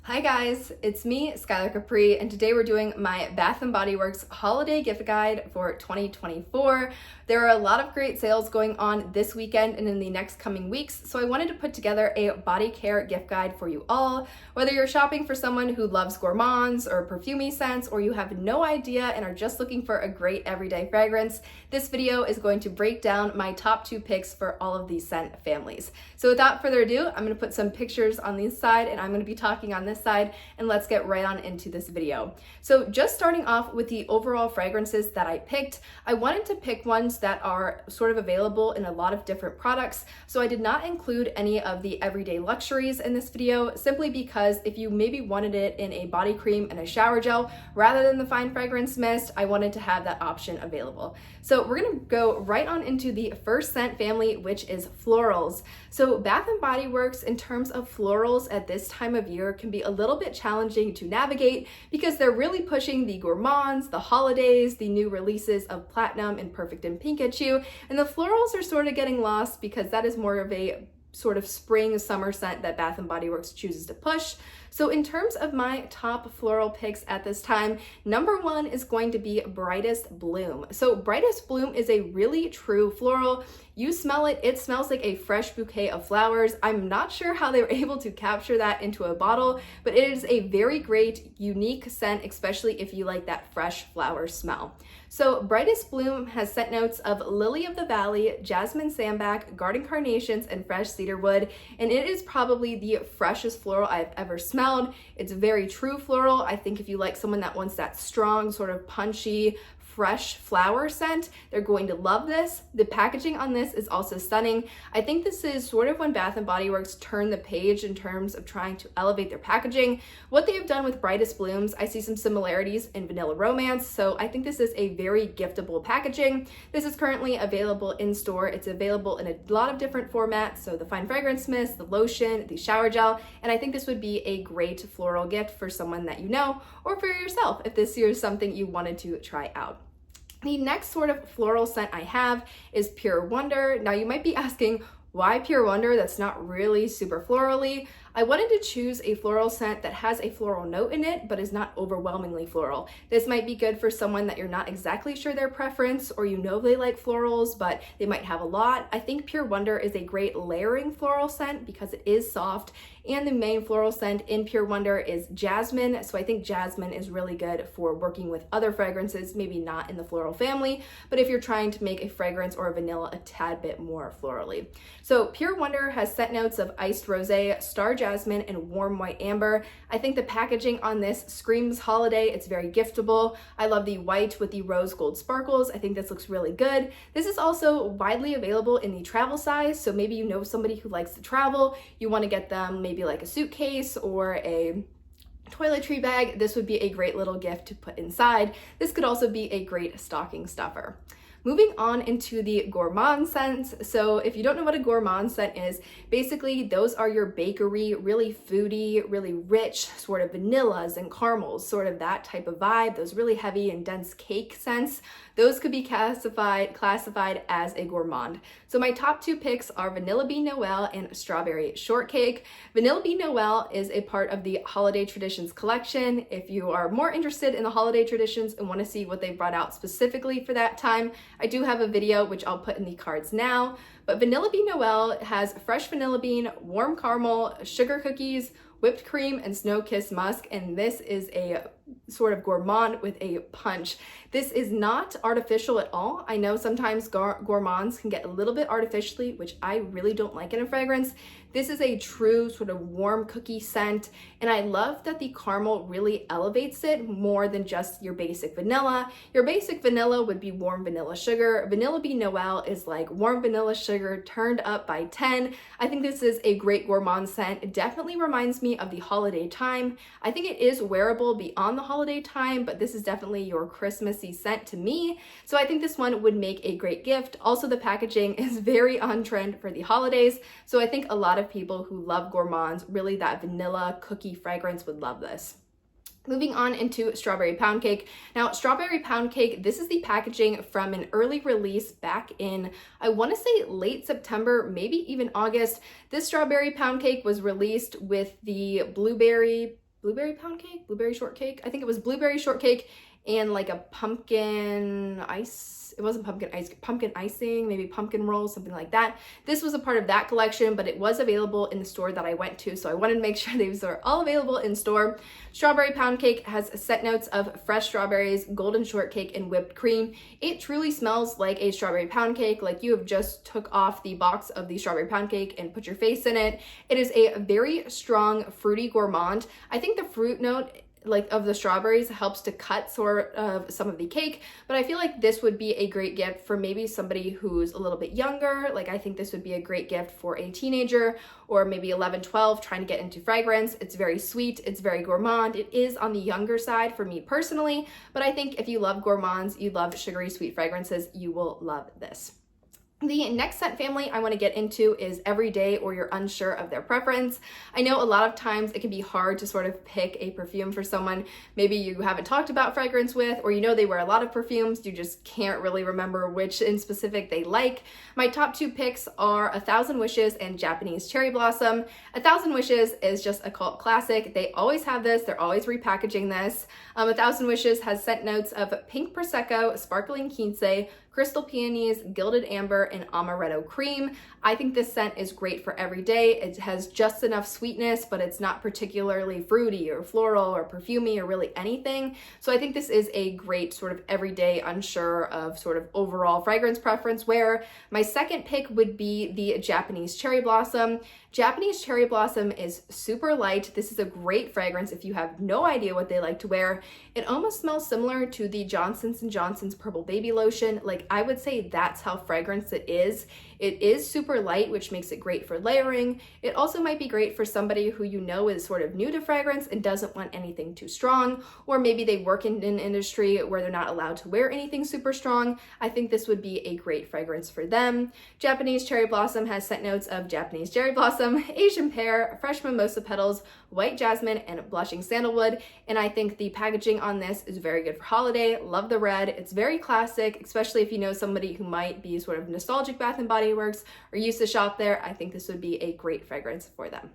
Hi guys, it's me, Skylar Capri, and today we're doing my Bath & Body Works holiday gift guide for 2024. There are a lot of great sales going on this weekend and in the next coming weeks, so I wanted to put together a body care gift guide for you all. Whether you're shopping for someone who loves gourmands or perfumey scents, or you have no idea and are just looking for a great everyday fragrance, this video is going to break down my top 2 picks for all of these scent families. So without further ado, I'm going to put some pictures on this side and I'm going to be talking on this side, and let's get right on into this video. So just starting off with the overall fragrances that I picked, I wanted to pick ones that are sort of available in a lot of different products. So I did not include any of the everyday luxuries in this video, simply because if you maybe wanted it in a body cream and a shower gel rather than the fine fragrance mist, I wanted to have that option available. So we're gonna go right on into the first scent family, which is florals. So Bath & Body Works, in terms of florals at this time of year, can be a little bit challenging to navigate because they're really pushing the gourmands, the holidays, the new releases of Platinum and Perfect and Pink at you, and the florals are sort of getting lost because that is more of a sort of spring summer scent that Bath & Body Works chooses to push. So in terms of my top floral picks at this time, number 1 is going to be Brightest Bloom. So Brightest Bloom is a really true floral. You smell it, it smells like a fresh bouquet of flowers. I'm not sure how they were able to capture that into a bottle, but it is a very great, unique scent, especially if you like that fresh flower smell. So Brightest Bloom has scent notes of Lily of the Valley, Jasmine Sambac, Garden Carnations, and fresh cedarwood, and it is probably the freshest floral I've ever smelled. It's very true floral. I think if you like someone that wants that strong, sort of punchy, fresh flower scent, they're going to love this. The packaging on this is also stunning. I think this is sort of when Bath & Body Works turned the page in terms of trying to elevate their packaging. What they have done with Brightest Blooms, I see some similarities in Vanilla Romance, so I think this is a very giftable packaging. This is currently available in store. It's available in a lot of different formats, so the fine fragrance mist, the lotion, the shower gel, and I think this would be a great floral gift for someone that you know, or for yourself if this is something you wanted to try out. The next sort of floral scent I have is Pure Wonder. Now you might be asking, why Pure Wonder? That's not really super florally. I wanted to choose a floral scent that has a floral note in it, but is not overwhelmingly floral. This might be good for someone that you're not exactly sure their preference, or you know they like florals, but they might have a lot. I think Pure Wonder is a great layering floral scent because it is soft, and the main floral scent in Pure Wonder is jasmine, so I think jasmine is really good for working with other fragrances, maybe not in the floral family, but if you're trying to make a fragrance or a vanilla a tad bit more florally. So Pure Wonder has scent notes of iced rosé, star jasmine, and warm white amber. I think the packaging on this screams holiday. It's very giftable. I love the white with the rose gold sparkles. I think this looks really good. This is also widely available in the travel size, so maybe you know somebody who likes to travel, you want to get them maybe like a suitcase or a toiletry bag. This would be a great little gift to put inside. This could also be a great stocking stuffer. Moving on into the gourmand scents. So if you don't know what a gourmand scent is, basically those are your bakery, really foodie, really rich sort of vanillas and caramels, sort of that type of vibe, those really heavy and dense cake scents. Those could be classified as a gourmand. So my top 2 picks are Vanilla Bean Noel and Strawberry Shortcake. Vanilla Bean Noel is a part of the Holiday Traditions collection. If you are more interested in the holiday traditions and want to see what they brought out specifically for that time, I do have a video which I'll put in the cards now. But Vanilla Bean Noel has fresh vanilla bean, warm caramel, sugar cookies, whipped cream, and snow-kissed musk, and this is a sort of gourmand with a punch. This is not artificial at all. I know sometimes gourmands can get a little bit artificially, which I really don't like in a fragrance. This is a true sort of warm cookie scent, and I love that the caramel really elevates it more than just your basic vanilla. Your basic vanilla would be warm vanilla sugar. Vanilla Bean Noel is like warm vanilla sugar turned up by 10. I think this is a great gourmand scent. It definitely reminds me of the holiday time. I think it is wearable beyond the holiday time, but this is definitely your Christmassy scent to me. So I think this one would make a great gift. Also, the packaging is very on trend for the holidays. So I think a lot of people who love gourmands, really that vanilla cookie fragrance, would love this. Moving on into Strawberry Poundcake. Now, Strawberry Poundcake, this is the packaging from an early release back in, I want to say late September, maybe even August. This Strawberry Poundcake was released with the blueberry blueberry pound cake, blueberry shortcake. I think it was blueberry shortcake and like a pumpkin ice. It wasn't pumpkin ice, pumpkin icing, maybe pumpkin roll, something like that. This was a part of that collection, but it was available in the store that I went to, so I wanted to make sure these are all available in store. Strawberry pound cake has scent notes of fresh strawberries, golden shortcake, and whipped cream. It truly smells like a strawberry pound cake, like you have just took off the box of the strawberry pound cake and put your face in it. It is a very strong, fruity gourmand. I think the fruit note like of the strawberries helps to cut sort of some of the cake, but I feel like this would be a great gift for maybe somebody who's a little bit younger. Like I think this would be a great gift for a teenager or maybe 11, 12 trying to get into fragrance. It's very sweet, it's very gourmand. It is on the younger side for me personally, but I think if you love gourmands, you love sugary sweet fragrances, you will love this. The next scent family I want to get into is everyday or you're unsure of their preference. I know a lot of times it can be hard to sort of pick a perfume for someone maybe you haven't talked about fragrance with, or you know they wear a lot of perfumes, you just can't really remember which in specific they like. My top two picks are 1,000 Wishes and Japanese Cherry Blossom. 1,000 Wishes is just a cult classic. They always have this, they're always repackaging this. 1,000 Wishes has scent notes of pink prosecco, sparkling quince, crystal peonies, gilded amber, and amaretto cream. I think this scent is great for every day. It has just enough sweetness, but it's not particularly fruity or floral or perfumey or really anything. So I think this is a great sort of everyday, unsure of sort of overall fragrance preference, where my second pick would be the Japanese Cherry Blossom. Japanese Cherry Blossom is super light. This is a great fragrance if you have no idea what they like to wear. It almost smells similar to the Johnson's & Johnson's Purple Baby Lotion. Like I would say that's how fragrance it is. It is super light, which makes it great for layering. It also might be great for somebody who you know is sort of new to fragrance and doesn't want anything too strong, or maybe they work in an industry where they're not allowed to wear anything super strong. I think this would be a great fragrance for them. Japanese Cherry Blossom has scent notes of Japanese cherry blossom, Asian pear, fresh mimosa petals, white jasmine, and blushing sandalwood. And I think the packaging on this is very good for holiday. Love the red. It's very classic, especially if you know somebody who might be sort of nostalgic Bath & Body Works or used to shop there. I think this would be a great fragrance for them.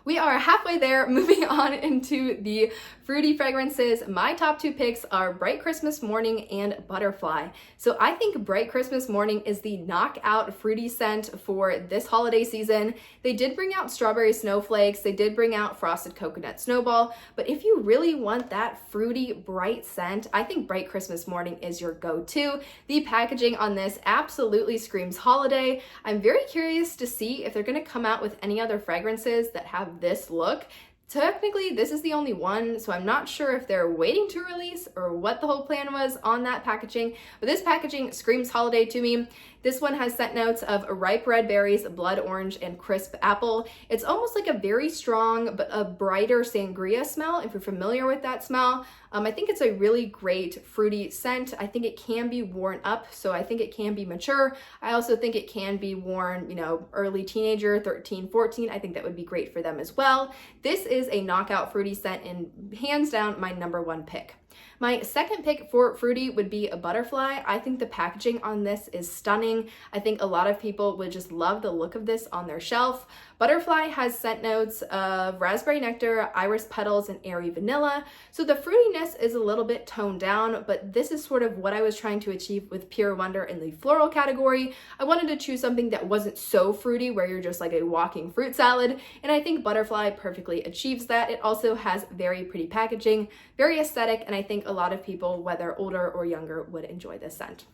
We are halfway there, moving on into the fruity fragrances. My top two picks are Bright Christmas Morning and Butterfly. So I think Bright Christmas Morning is the knockout fruity scent for this holiday season. They did bring out Strawberry Snowflakes, they did bring out Frosted Coconut Snowball, but if you really want that fruity, bright scent, I think Bright Christmas Morning is your go-to. The packaging on this absolutely screams holiday. I'm very curious to see if they're gonna come out with any other fragrances that have this look. Technically, this is the only one, so I'm not sure if they're waiting to release or what the whole plan was on that packaging, but this packaging screams holiday to me. This one has scent notes of ripe red berries, blood orange, and crisp apple. It's almost like a very strong but a brighter sangria smell, if you're familiar with that smell. I think it's a really great fruity scent. I think it can be worn up, so I think it can be mature. I also think it can be worn, you know, early teenager, 13, 14. I think that would be great for them as well. This is a knockout fruity scent and hands down my number one pick. My second pick for fruity would be a Butterfly. I think the packaging on this is stunning. I think a lot of people would just love the look of this on their shelf. Butterfly has scent notes of raspberry nectar, iris petals, and airy vanilla. So the fruitiness is a little bit toned down, but this is sort of what I was trying to achieve with Pure Wonder in the floral category. I wanted to choose something that wasn't so fruity where you're just like a walking fruit salad, and I think Butterfly perfectly achieves that. It also has very pretty packaging, very aesthetic, and I think a lot of people, whether older or younger, would enjoy this scent.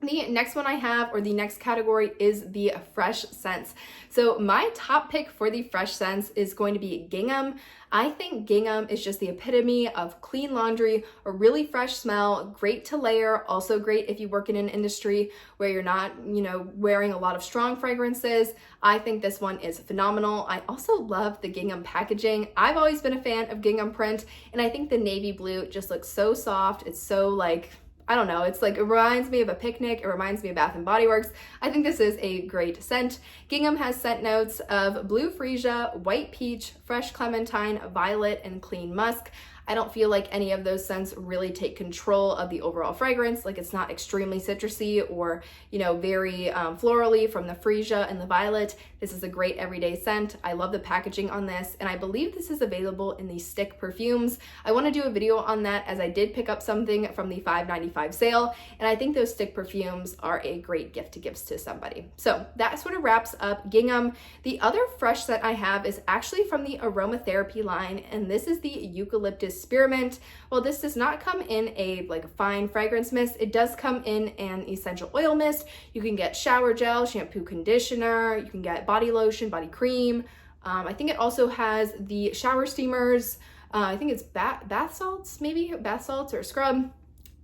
The next one I have, or the next category, is the fresh scents. So my top pick for the fresh scents is going to be Gingham. I think Gingham is just the epitome of clean laundry, a really fresh smell, great to layer, also great if you work in an industry where you're not, you know, wearing a lot of strong fragrances. I think this one is phenomenal. I also love the Gingham packaging. I've always been a fan of Gingham print, and I think the navy blue just looks so soft. It's so like, I don't know, it's like, it reminds me of a picnic, it reminds me of Bath & Body Works. I think this is a great scent. Gingham has scent notes of blue freesia, white peach, fresh clementine, violet, and clean musk. I don't feel like any of those scents really take control of the overall fragrance. Like it's not extremely citrusy or, you know, very florally from the freesia and the violet. This is a great everyday scent. I love the packaging on this, and I believe this is available in the stick perfumes. I want to do a video on that as I did pick up something from the $5.95 sale, and I think those stick perfumes are a great gift to give to somebody. So that sort of wraps up Gingham. The other fresh scent I have is actually from the Aromatherapy line, and this is the Eucalyptus Spearmint. Well, this does not come in a fine fragrance mist. It does come in an essential oil mist. You can get shower gel, shampoo, conditioner. You can get body lotion, body cream. I think it also has the shower steamers. I think it's bath salts, maybe bath salts or scrub.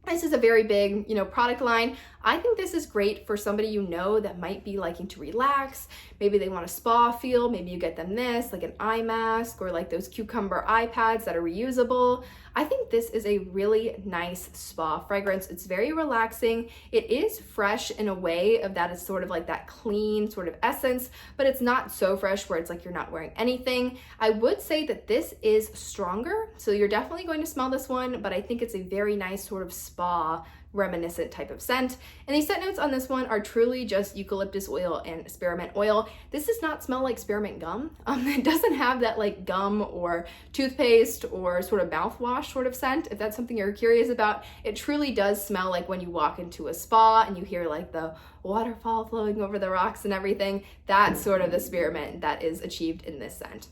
This is a very big, you know, product line. I think this is great for somebody you know that might be liking to relax. Maybe they want a spa feel. Maybe you get them this, like an eye mask or like those cucumber eye pads that are reusable. I think this is a really nice spa fragrance. It's very relaxing. It is fresh in a way of that it's sort of like that clean sort of essence, but it's not so fresh where it's like you're not wearing anything. I would say that this is stronger, so you're definitely going to smell this one, but I think it's a very nice sort of spa reminiscent type of scent. And the scent notes on this one are truly just eucalyptus oil and spearmint oil. This does not smell like spearmint gum. It doesn't have that like gum or toothpaste or sort of mouthwash sort of scent. If that's something you're curious about, it truly does smell like when you walk into a spa and you hear like the waterfall flowing over the rocks and everything. That's sort of the spearmint that is achieved in this scent.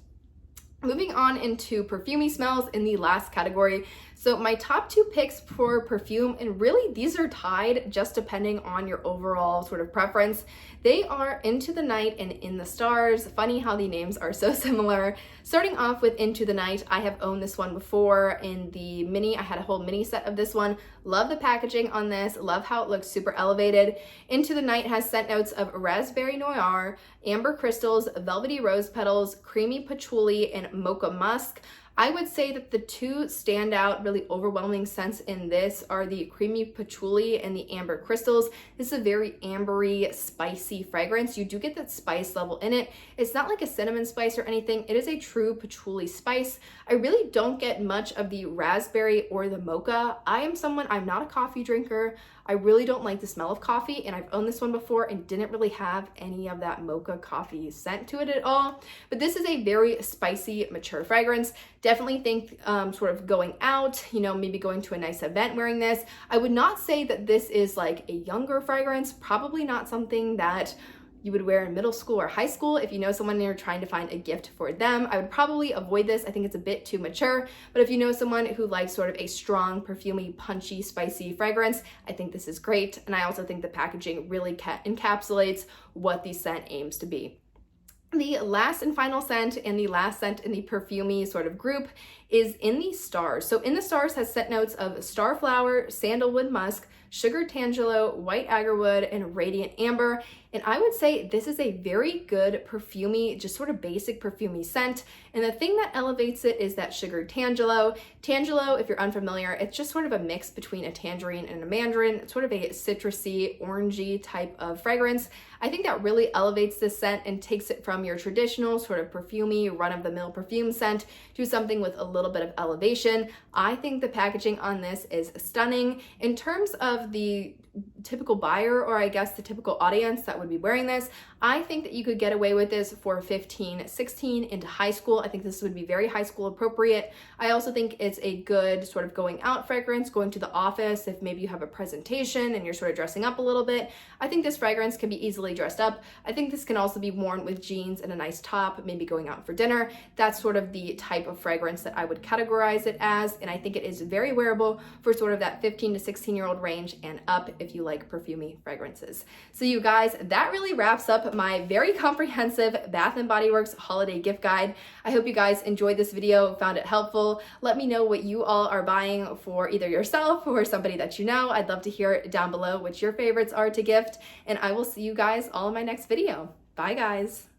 Moving on into perfumey smells in the last category. So my top two picks for perfume, and really these are tied just depending on your overall sort of preference. They are Into the Night and In the Stars. Funny how the names are so similar. Starting off with Into the Night, I have owned this one before in the mini. I had a whole mini set of this one. Love the packaging on this. Love how it looks super elevated. Into the Night has scent notes of raspberry noir, amber crystals, velvety rose petals, creamy patchouli, and mocha musk. I would say that the two standout, really overwhelming scents in this are the creamy patchouli and the amber crystals. This is a very ambery, spicy fragrance. You do get that spice level in it. It's not like a cinnamon spice or anything. It is a true patchouli spice. I really don't get much of the raspberry or the mocha. I'm not a coffee drinker. I really don't like the smell of coffee, and I've owned this one before and didn't really have any of that mocha coffee scent to it at all. But this is a very spicy, mature fragrance. Definitely think sort of going out, you know, maybe going to a nice event wearing this. I would not say that this is like a younger fragrance, probably not something that you would wear in middle school or high school. If you know someone and you're trying to find a gift for them, I would probably avoid this. I think it's a bit too mature, but if you know someone who likes sort of a strong, perfumey, punchy, spicy fragrance, I think this is great. And I also think the packaging really encapsulates what the scent aims to be. The last and final scent, and the last scent in the perfumey sort of group, is In the Stars. So In the Stars has scent notes of starflower, sandalwood musk, sugar tangelo, white agarwood, and radiant amber. And I would say this is a very good perfumey, just sort of basic perfumey scent. And the thing that elevates it is that sugar tangelo. Tangelo, if you're unfamiliar, it's just sort of a mix between a tangerine and a mandarin. It's sort of a citrusy, orangey type of fragrance. I think that really elevates this scent and takes it from your traditional sort of perfumey, run-of-the-mill perfume scent to something with a little bit of elevation. I think the packaging on this is stunning. In terms of the typical buyer, or I guess the typical audience that would be wearing this, I think that you could get away with this for 15, 16 into high school. I think this would be very high school appropriate. I also think it's a good sort of going out fragrance, going to the office if maybe you have a presentation and you're sort of dressing up a little bit. I think this fragrance can be easily dressed up. I think this can also be worn with jeans and a nice top, maybe going out for dinner. That's sort of the type of fragrance that I would categorize it as, and I think it is very wearable for sort of that 15 to 16-year-old range and up if you like perfumey fragrances. So you guys, that really wraps up my very comprehensive Bath & Body Works holiday gift guide. I hope you guys enjoyed this video, found it helpful. Let me know what you all are buying for either yourself or somebody that you know. I'd love to hear down below what your favorites are to gift, and I will see you guys all in my next video. Bye guys.